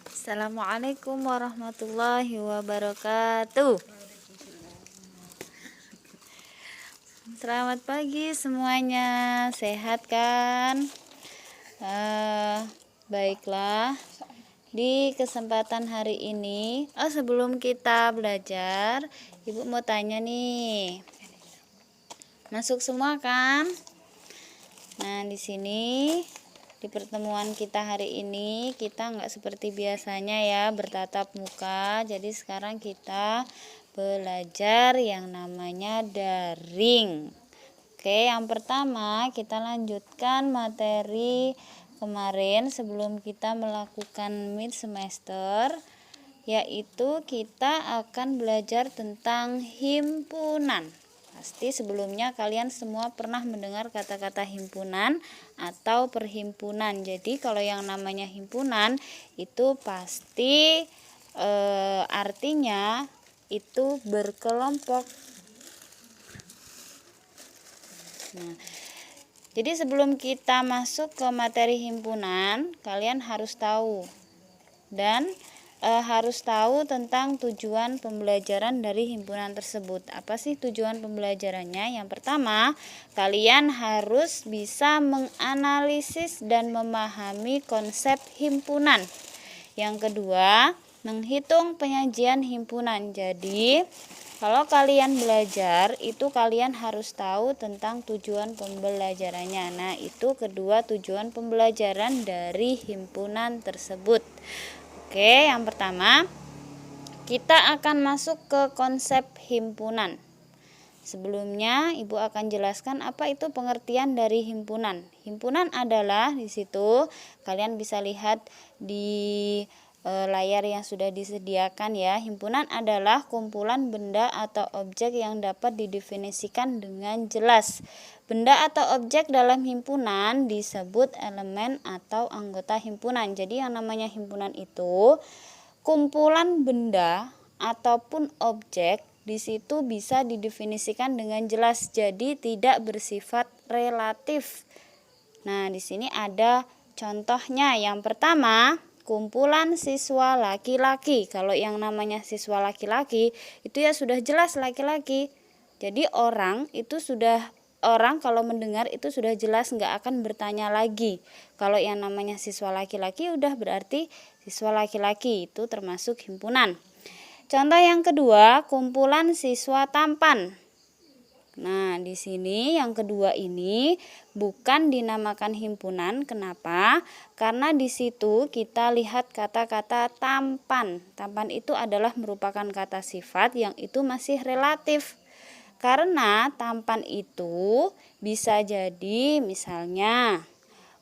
Assalamualaikum warahmatullahi wabarakatuh. Selamat pagi semuanya, sehat kan? Baiklah, di kesempatan hari ini, sebelum kita belajar, Ibu mau tanya nih, masuk semua kan? Nah, di sini di pertemuan kita hari ini kita nggak seperti biasanya ya bertatap muka. Jadi sekarang kita belajar yang namanya daring. Oke, yang pertama kita lanjutkan materi kemarin sebelum kita melakukan mid semester, yaitu kita akan belajar tentang himpunan. Pasti sebelumnya kalian semua pernah mendengar kata-kata himpunan atau perhimpunan. Jadi kalau yang namanya himpunan itu pasti artinya itu berkelompok. Nah, jadi sebelum kita masuk ke materi himpunan, kalian harus tahu dan harus tahu tentang tujuan pembelajaran dari himpunan tersebut. Apa sih tujuan pembelajarannya? Yang pertama, kalian harus bisa menganalisis dan memahami konsep himpunan. Yang kedua, menghitung penyajian himpunan. Jadi, kalau kalian belajar, itu kalian harus tahu tentang tujuan pembelajarannya. Nah, itu kedua tujuan pembelajaran dari himpunan tersebut. Oke, yang pertama kita akan masuk ke konsep himpunan. Sebelumnya Ibu akan jelaskan apa itu pengertian dari himpunan. Himpunan adalah di situ kalian bisa lihat di layar yang sudah disediakan ya. Himpunan adalah kumpulan benda atau objek yang dapat didefinisikan dengan jelas. Benda atau objek dalam himpunan disebut elemen atau anggota himpunan. Jadi yang namanya himpunan itu kumpulan benda ataupun objek, di situ bisa didefinisikan dengan jelas. Jadi tidak bersifat relatif. Nah, di sini ada contohnya. Yang pertama, kumpulan siswa laki-laki. Kalau yang namanya siswa laki-laki itu ya sudah jelas laki-laki. Jadi orang kalau mendengar itu sudah jelas, nggak akan bertanya lagi. Kalau yang namanya siswa laki-laki udah berarti siswa laki-laki, itu termasuk himpunan. Contoh yang kedua, kumpulan siswa tampan. Nah, di sini yang kedua ini bukan dinamakan himpunan. Kenapa? Karena di situ kita lihat kata-kata tampan. Tampan itu adalah merupakan kata sifat yang itu masih relatif. Karena tampan itu bisa jadi misalnya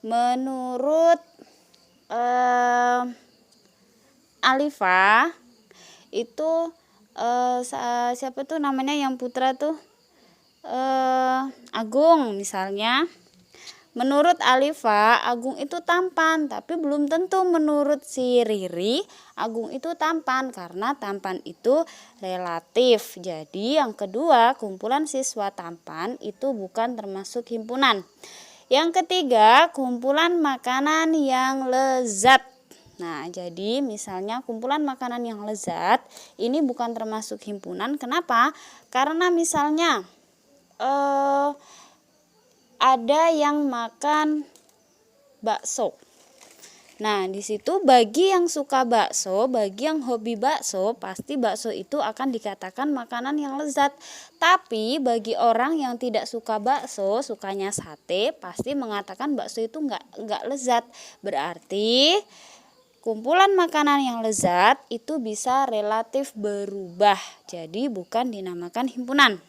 menurut Alifah itu siapa tuh namanya yang putra tuh? Agung misalnya. Menurut Alifah, Agung itu tampan, tapi belum tentu menurut si Riri, Agung itu tampan, karena tampan itu relatif. Jadi yang kedua, kumpulan siswa tampan itu bukan termasuk himpunan. Yang ketiga, kumpulan makanan yang lezat. Nah, jadi misalnya kumpulan makanan yang lezat, ini bukan termasuk himpunan. Kenapa? Karena misalnya ada yang makan bakso. Nah, di situ bagi yang suka bakso, bagi yang hobi bakso, pasti bakso itu akan dikatakan makanan yang lezat. Tapi bagi orang yang tidak suka bakso, sukanya sate, pasti mengatakan bakso itu enggak lezat. Berarti kumpulan makanan yang lezat itu bisa relatif berubah. Jadi bukan dinamakan himpunan.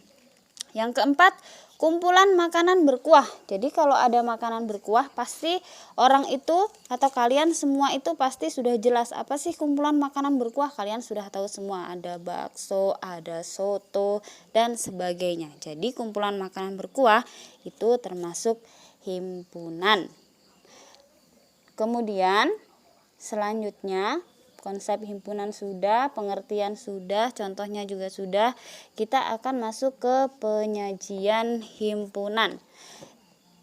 Yang keempat, kumpulan makanan berkuah. Jadi kalau ada makanan berkuah, pasti orang itu atau kalian semua itu pasti sudah jelas apa sih kumpulan makanan berkuah. Kalian sudah tahu semua, ada bakso, ada soto, dan sebagainya. Jadi kumpulan makanan berkuah itu termasuk himpunan. Kemudian selanjutnya, konsep himpunan sudah, pengertian sudah, contohnya juga sudah. Kita akan masuk ke penyajian himpunan.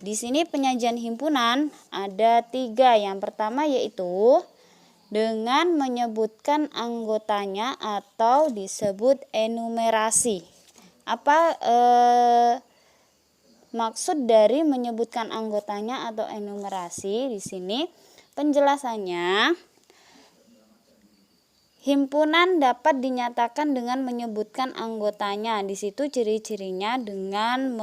Di sini penyajian himpunan ada 3. Yang pertama yaitu dengan menyebutkan anggotanya atau disebut enumerasi. Apa maksud dari menyebutkan anggotanya atau enumerasi? Di sini penjelasannya, himpunan dapat dinyatakan dengan menyebutkan anggotanya. Di situ ciri-cirinya dengan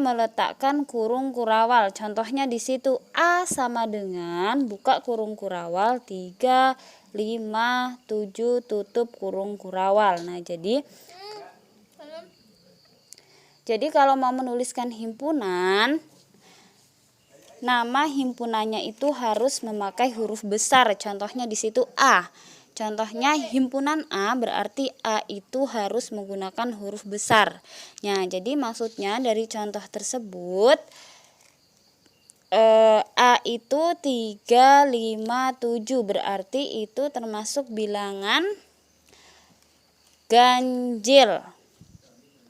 meletakkan kurung kurawal. Contohnya di situ A sama dengan buka kurung kurawal 3, 5, 7 tutup kurung kurawal. Nah, jadi kalau mau menuliskan himpunan, nama himpunannya itu harus memakai huruf besar. Contohnya di situ A. Contohnya himpunan A berarti A itu harus menggunakan huruf besar. Nah, jadi maksudnya dari contoh tersebut A itu 3, 5, 7 berarti itu termasuk bilangan ganjil.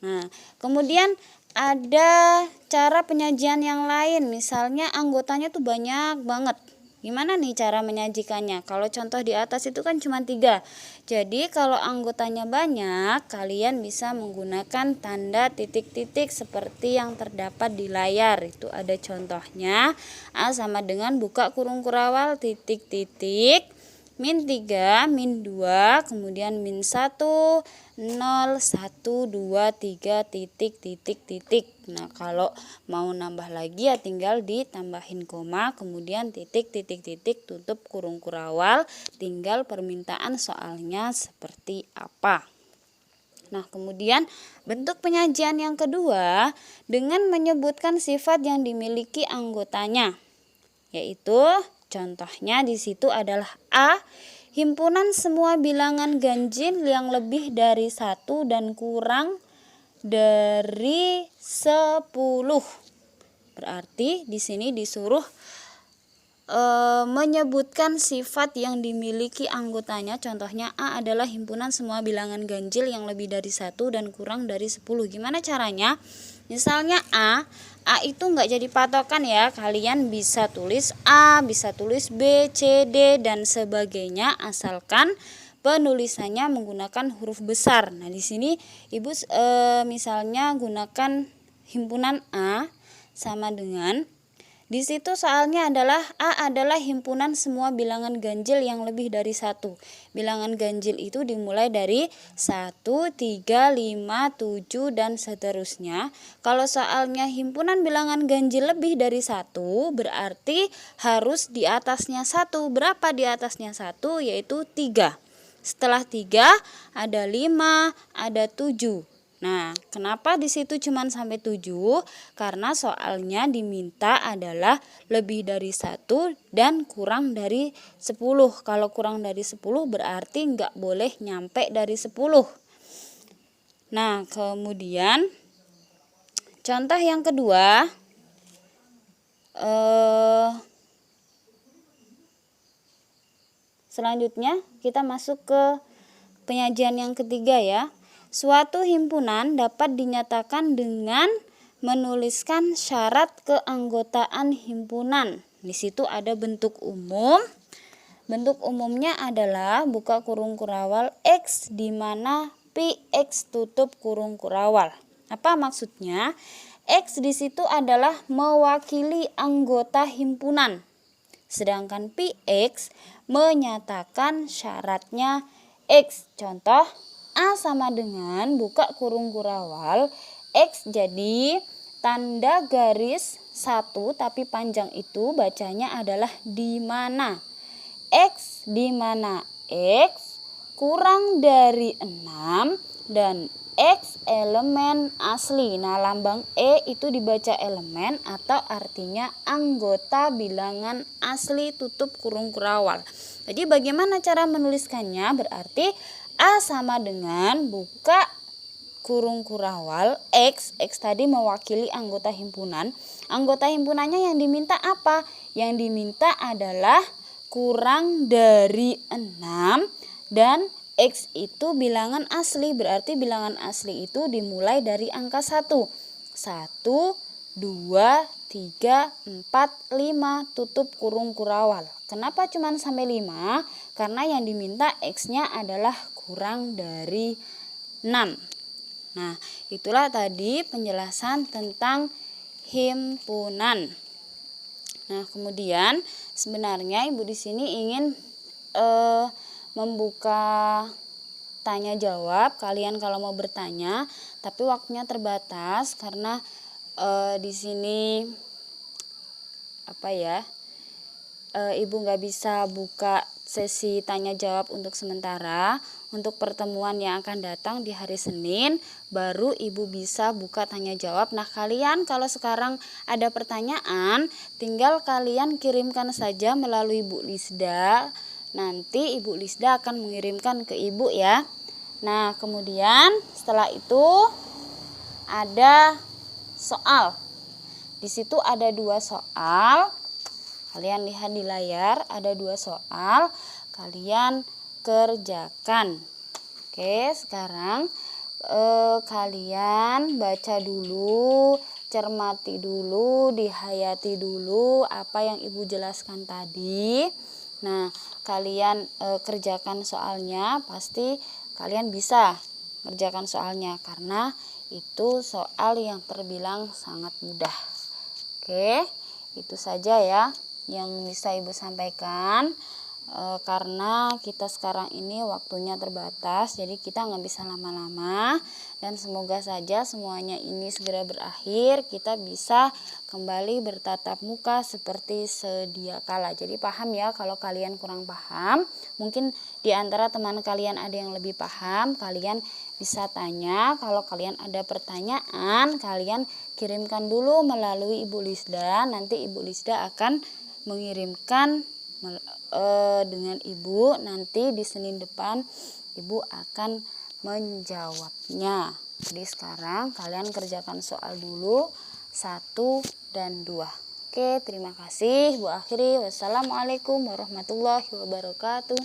Nah, kemudian ada cara penyajian yang lain, misalnya anggotanya tuh banyak banget. Gimana nih cara menyajikannya? Kalau contoh di atas itu kan cuma 3. Jadi kalau anggotanya banyak, kalian bisa menggunakan tanda titik-titik seperti yang terdapat di layar. Itu ada contohnya. A sama dengan buka kurung kurawal titik-titik, min 3, min 2, kemudian min 1, 0, 1, 2, 3, titik. Nah, kalau mau nambah lagi ya tinggal ditambahin koma, kemudian titik, tutup kurung kurawal, tinggal permintaan soalnya seperti apa. Nah, kemudian bentuk penyajian yang kedua dengan menyebutkan sifat yang dimiliki anggotanya, yaitu contohnya di situ adalah A. Himpunan semua bilangan ganjil yang lebih dari 1 dan kurang dari 10. Berarti di sini disuruh menyebutkan sifat yang dimiliki anggotanya. Contohnya A adalah himpunan semua bilangan ganjil yang lebih dari 1 dan kurang dari 10. Gimana caranya? Misalnya A itu enggak jadi patokan ya. Kalian bisa tulis A, bisa tulis B, C, D dan sebagainya asalkan penulisannya menggunakan huruf besar. Nah, di sini Ibu misalnya gunakan himpunan A sama dengan di situ soalnya adalah A adalah himpunan semua bilangan ganjil yang lebih dari 1. Bilangan ganjil itu dimulai dari 1, 3, 5, 7 dan seterusnya. Kalau soalnya himpunan bilangan ganjil lebih dari 1 berarti harus di atasnya 1. Berapa di atasnya 1? Yaitu 3. Setelah 3 ada 5, ada 7. Nah, kenapa di situ cuma sampai 7? Karena soalnya diminta adalah lebih dari 1 dan kurang dari 10. Kalau kurang dari 10 berarti nggak boleh nyampe dari 10. Nah, kemudian contoh yang kedua, selanjutnya kita masuk ke penyajian yang ketiga ya. Suatu himpunan dapat dinyatakan dengan menuliskan syarat keanggotaan himpunan. Di situ ada bentuk umum. Bentuk umumnya adalah buka kurung kurawal X di mana pi X tutup kurung kurawal. Apa maksudnya? X di situ adalah mewakili anggota himpunan. Sedangkan pi X menyatakan syaratnya X. Contoh A sama dengan buka kurung kurawal X jadi tanda garis 1 tapi panjang itu bacanya adalah di mana. X di mana X kurang dari 6 dan X elemen asli. Nah, lambang E itu dibaca elemen atau artinya anggota bilangan asli tutup kurung kurawal. Jadi bagaimana cara menuliskannya? Berarti A sama dengan buka kurung kurawal X. X tadi mewakili anggota himpunan. Anggota himpunannya yang diminta apa? Yang diminta adalah kurang dari 6 dan X itu bilangan asli. Berarti bilangan asli itu dimulai dari angka 1. 1, 2, 3, 4, 5, tutup kurung kurawal. Kenapa cuma sampai 5? Karena yang diminta X-nya adalah kurang dari 6. Nah, itulah tadi penjelasan tentang himpunan. Nah, kemudian sebenarnya Ibu di sini ingin membuka tanya jawab kalian kalau mau bertanya, tapi waktunya terbatas karena di sini Ibu nggak bisa buka sesi tanya jawab untuk sementara. Untuk pertemuan yang akan datang di hari Senin baru Ibu bisa buka tanya jawab. Nah, kalian kalau sekarang ada pertanyaan tinggal kalian kirimkan saja melalui Bu Lisda. Nanti Ibu Lisda akan mengirimkan ke Ibu ya. Nah, kemudian setelah itu ada soal. Di situ ada 2 soal. Kalian lihat di layar ada 2 soal. Kalian kerjakan. Oke, sekarang kalian baca dulu, cermati dulu, dihayati dulu apa yang Ibu jelaskan tadi. Nah, kalian kerjakan soalnya, pasti kalian bisa kerjakan soalnya karena itu soal yang terbilang sangat mudah. Oke, itu saja ya yang bisa Ibu sampaikan. Karena kita sekarang ini waktunya terbatas, jadi kita nggak bisa lama-lama, dan semoga saja semuanya ini segera berakhir, kita bisa kembali bertatap muka seperti sedia kala. Jadi paham ya, kalau kalian kurang paham, mungkin di antara teman kalian ada yang lebih paham, kalian bisa tanya. Kalau kalian ada pertanyaan, kalian kirimkan dulu melalui Ibu Lisda, nanti Ibu Lisda akan mengirimkan dengan Ibu. Nanti di Senin depan Ibu akan menjawabnya. Jadi sekarang kalian kerjakan soal dulu 1 dan 2. Oke, terima kasih. Bu akhiri. Wassalamualaikum warahmatullahi wabarakatuh.